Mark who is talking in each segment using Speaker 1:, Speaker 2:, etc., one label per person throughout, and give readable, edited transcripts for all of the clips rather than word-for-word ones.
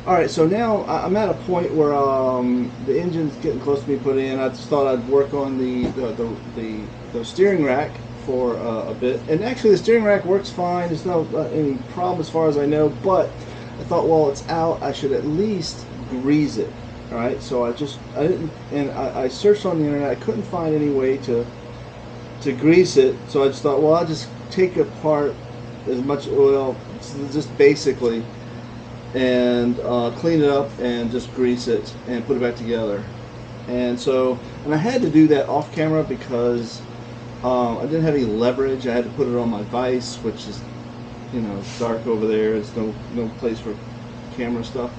Speaker 1: Alright, so now I'm at a point where the engine's getting close to being put in. I just thought I'd work on the steering rack for a bit. And actually the steering rack works fine. There's no any problem as far as I know, but I thought, well, it's out, I should at least grease it. Alright, so I didn't, and I searched on the internet. I couldn't find any way to grease it, so I just thought, well, I'll just take apart as much oil, just basically, and clean it up and just grease it and put it back together. And I had to do that off camera because I didn't have any leverage. I had to put it on my vise, which is, dark over there. It's no place for camera stuff.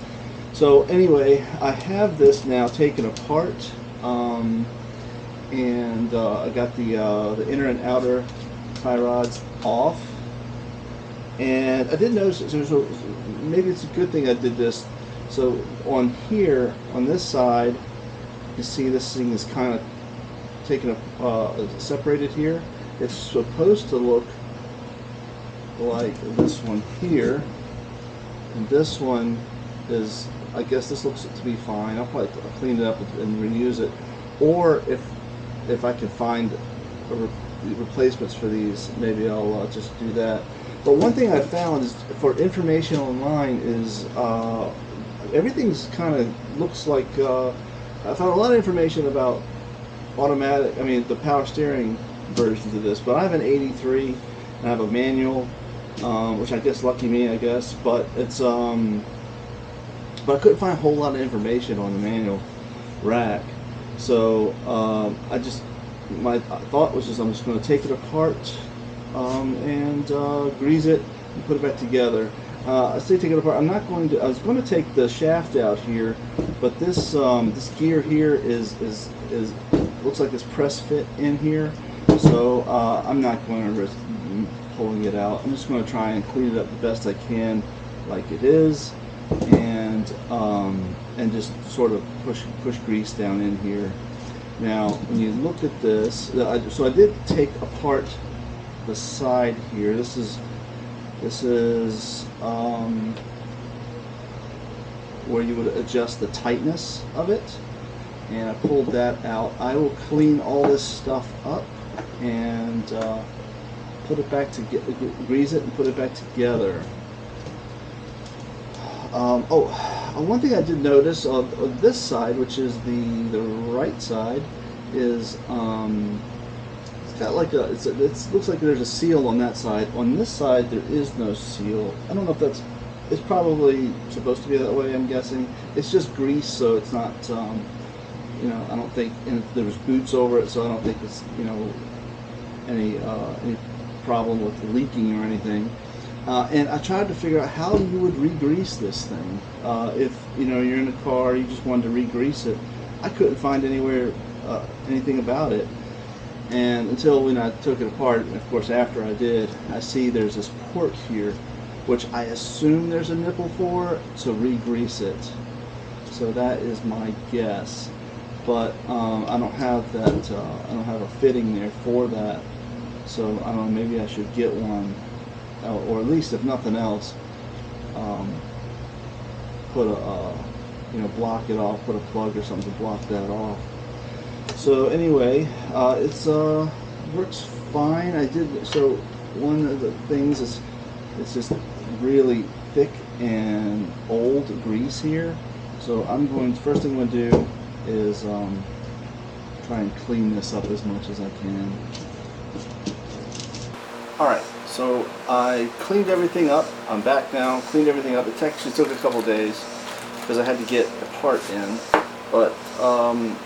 Speaker 1: So anyway, I have this now taken apart, and I got the inner and outer tie rods off. And I did notice maybe it's a good thing I did this. So on here, on this side, you see this thing is kind of taken up, separated here. It's supposed to look like this one here, and this one is, I guess this looks to be fine. I'll probably clean it up and reuse it, or if I can find replacements for these, maybe I'll just do that. But one thing I found is for information online is everything's kind of looks like I found a lot of information about automatic. I mean, the power steering versions of this, but I have an '83 and I have a manual, which I guess lucky me, I guess. But it's but I couldn't find a whole lot of information on the manual rack. So my thought was just I'm just going to take it apart and grease it and put it back together. I say take it apart. I'm not going to. I was going to take the shaft out here, but this gear here is looks like it's press fit in here. So I'm not going to risk pulling it out. I'm just going to try and clean it up the best I can, like it is, and just sort of push grease down in here. Now, when you look at this, so I did take apart the side here. This is where you would adjust the tightness of it, and I pulled that out. I will clean all this stuff up and put it back together, grease it and put it back together. One thing I did notice on this side, which is the right side, is it's got like it looks like there's a seal on that side. On this side, there is no seal. I don't know if it's probably supposed to be that way. I'm guessing it's just grease, so it's not. I don't think, and there was boots over it, so I don't think it's any problem with leaking or anything. And I tried to figure out how you would re-grease this thing. If you're in a car, you just wanted to re-grease it. I couldn't find anywhere anything about it, and until when I took it apart, and of course after I did, I see there's this port here, which I assume there's a nipple for to re-grease it. So that is my guess, but I don't have that. I don't have a fitting there for that. So I don't know. Maybe I should get one. Or at least, if nothing else, put a block it off, put a plug or something to block that off. So anyway, it's works fine. So one of the things is it's just really thick and old grease here. So first thing I'm going to do is try and clean this up as much as I can. Alright, so I cleaned everything up. I'm back now, cleaned everything up. It actually took a couple days because I had to get the part in. But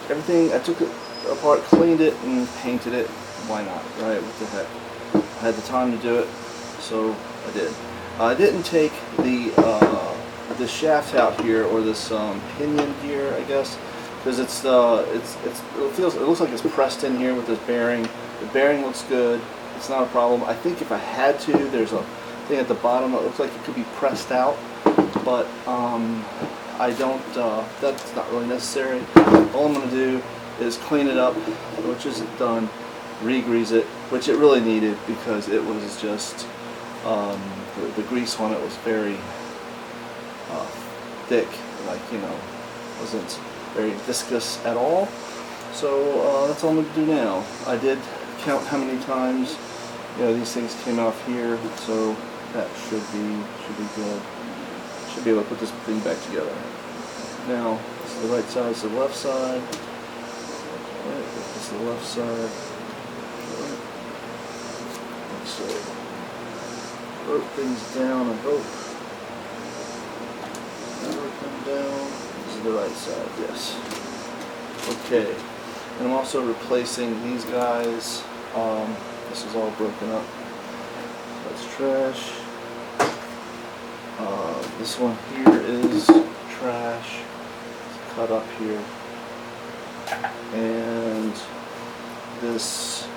Speaker 1: everything, I took it apart, cleaned it, and painted it. Why not, right? What the heck? I had the time to do it, so I did. I didn't take the shaft out here, or this pinion here, I guess, because it looks like it's pressed in here with this bearing. The bearing looks good. It's not a problem. I think if I had to, there's a thing at the bottom that looks like it could be pressed out, but I don't. That's not really necessary. All I'm going to do is clean it up, which isn't done, re-grease it, which it really needed because it was just the grease on it was very thick, like, wasn't very viscous at all. So that's all I'm going to do now. I did count how many times these things came off here, so that should be good. Should be able to put this thing back together. Now, this is the right side, this is the left side. Right, this is the left side. Right. Let's see. Rope things down, I hope. Rope them down. This is the right side, yes. Okay. And I'm also replacing these guys. This is all broken up. That's trash. This one here is trash. It's cut up here. And this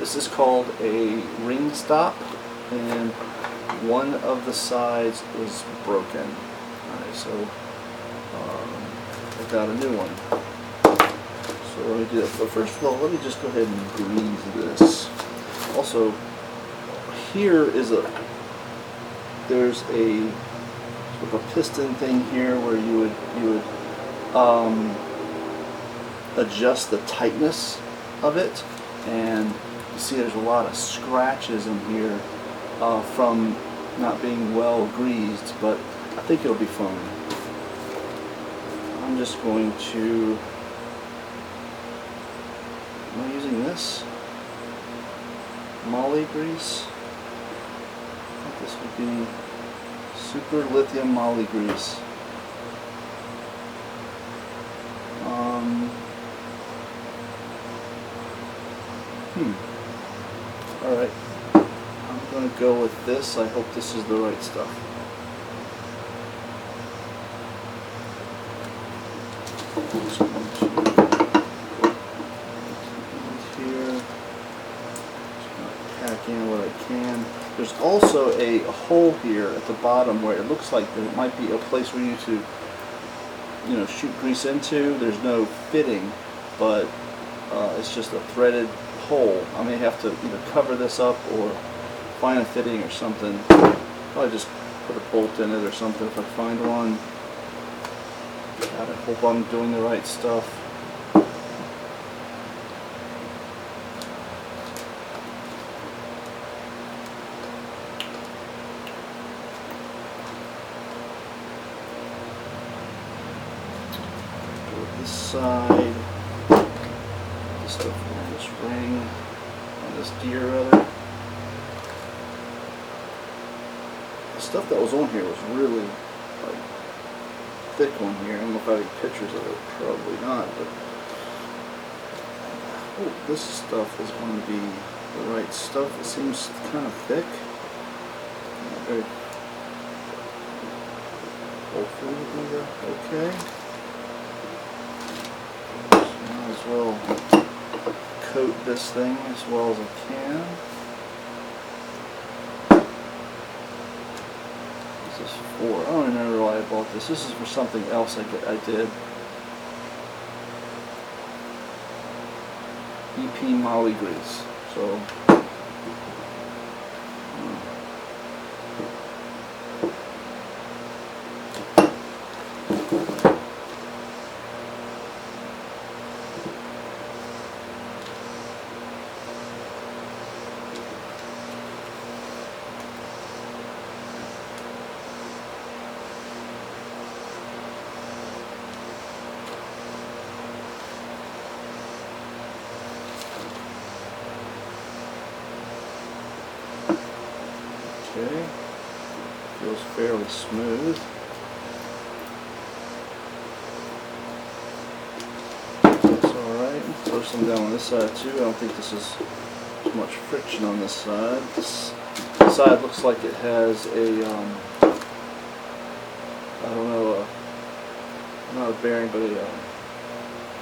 Speaker 1: is called a ring stop, and one of the sides was broken. Alright, so I got a new one. So let me do that. But first of all, let me just go ahead and grease this. Also, here is there's a sort of a piston thing here where you would adjust the tightness of it, and you see there's a lot of scratches in here from not being well greased, but I think it'll be fine. I'm just going to, am I using this? Moly grease? I think this would be super lithium moly grease. Alright, I'm going to go with this. I hope this is the right stuff. I'm just going to here. Just going to pack in what I can. There's also a hole here at the bottom where it looks like there might be a place for you to shoot grease into. There's no fitting, but it's just a threaded hole. I may have to either cover this up or find a fitting or something. Probably just put a bolt in it or something if I find one. God, I hope I'm doing the right stuff. This side, this stuff on this ring, on this gear rather. The stuff that was on here was really like thick on here. I don't know if I have any pictures of it, probably not, but I hope this stuff is going to be the right stuff. It seems kind of thick. Very, hopefully it'll be okay. Might as well coat this thing as well as I can. What's this for? I don't remember why I bought this. This is for something else I did. EP moly grease. So okay, feels fairly smooth. That's alright. Throw some down on this side too. I don't think this is too much friction on this side. This side looks like it has a, I don't know, not a bearing, but a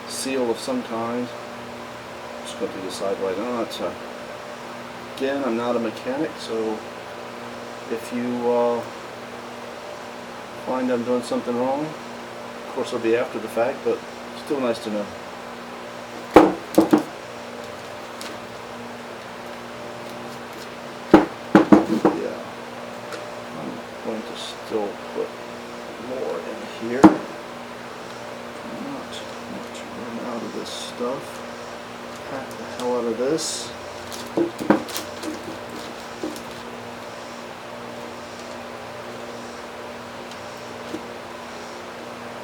Speaker 1: seal of some kind. Just go through the side right now. Again, I'm not a mechanic, so if you find I'm doing something wrong, of course it'll be after the fact, but still nice to know. Yeah, I'm going to still put more of this.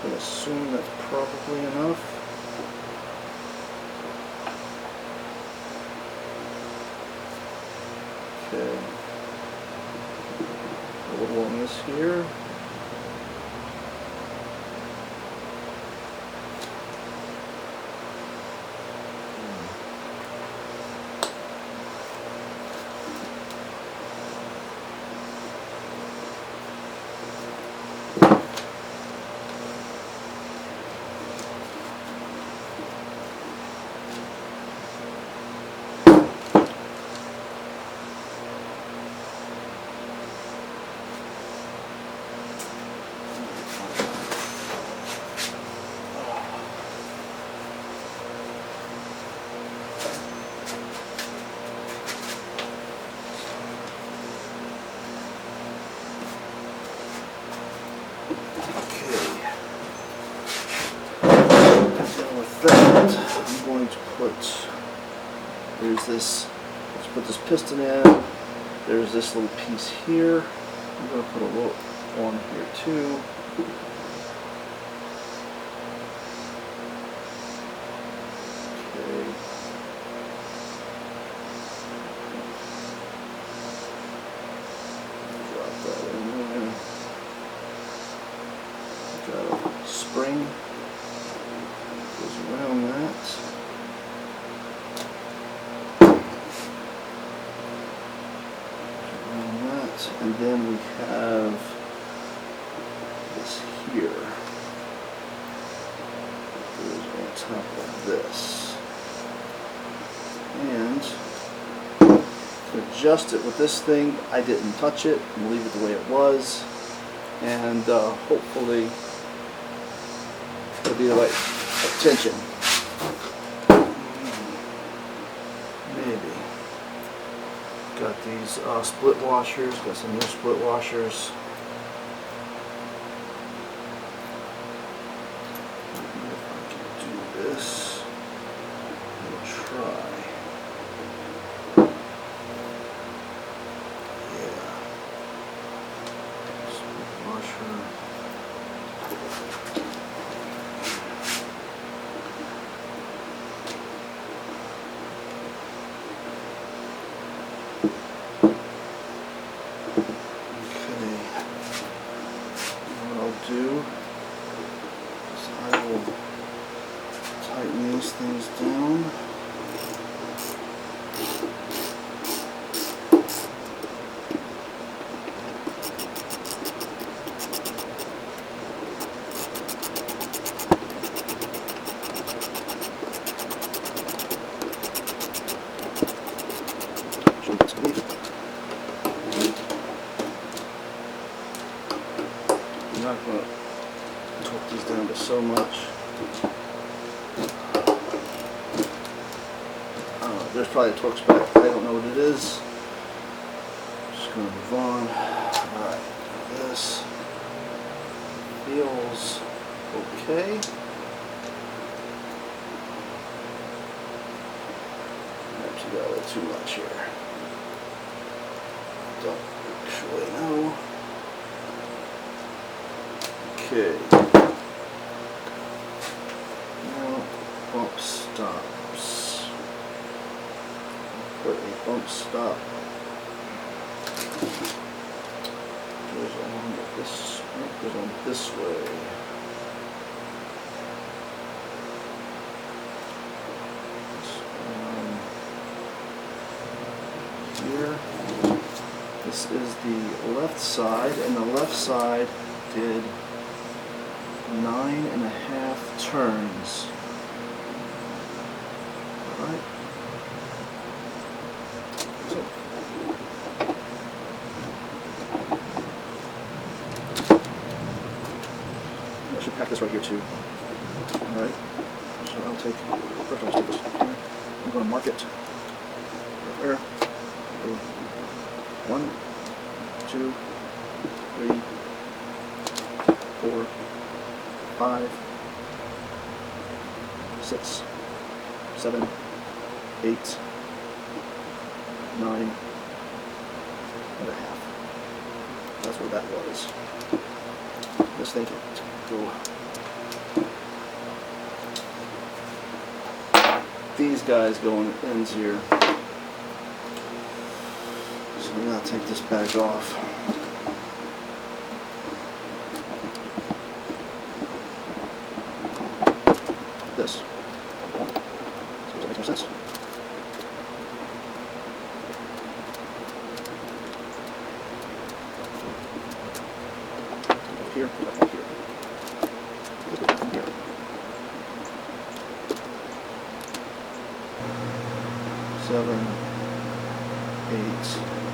Speaker 1: I assume that's probably enough. Okay. A little on this here. I'm going to put, there's this, let's put this piston in, there's this little piece here, I'm going to put a little on here too. Okay. Drop that in there. Got a spring. Goes around that. Around that. And then we have this here. Goes on top of this. And to adjust it with this thing, I didn't touch it. I'm leave it the way it was. And hopefully it'll be the right tension. Maybe. Got these split washers, got some new split washers. If I can do this, I'll try. Yeah. Split washer. Do is I will tighten these things down. I'm not going to torque these down to so much. There's probably a torque spec. I don't know what it is. Just going to move on. Alright, this feels okay. Perhaps you got a little too much here. Don't actually know. Okay. Now, bump stops. Put a bump stop. Goes on this. Goes on this way. Here. This is the left side, and the left side did 9.5 turns. Alright. So. I should pack this right here too. Alright. So I'll take, first I'll take this here. I'm going to mark it. There. 1, 2, 3, 4, 5, 6, 7, 8, 9.5. That's what that was. This thing can go. These guys go on the ends here. So I'm gonna take this back off. This. So does that make more sense? Here, go back here. Let's go back from here. 7, 8.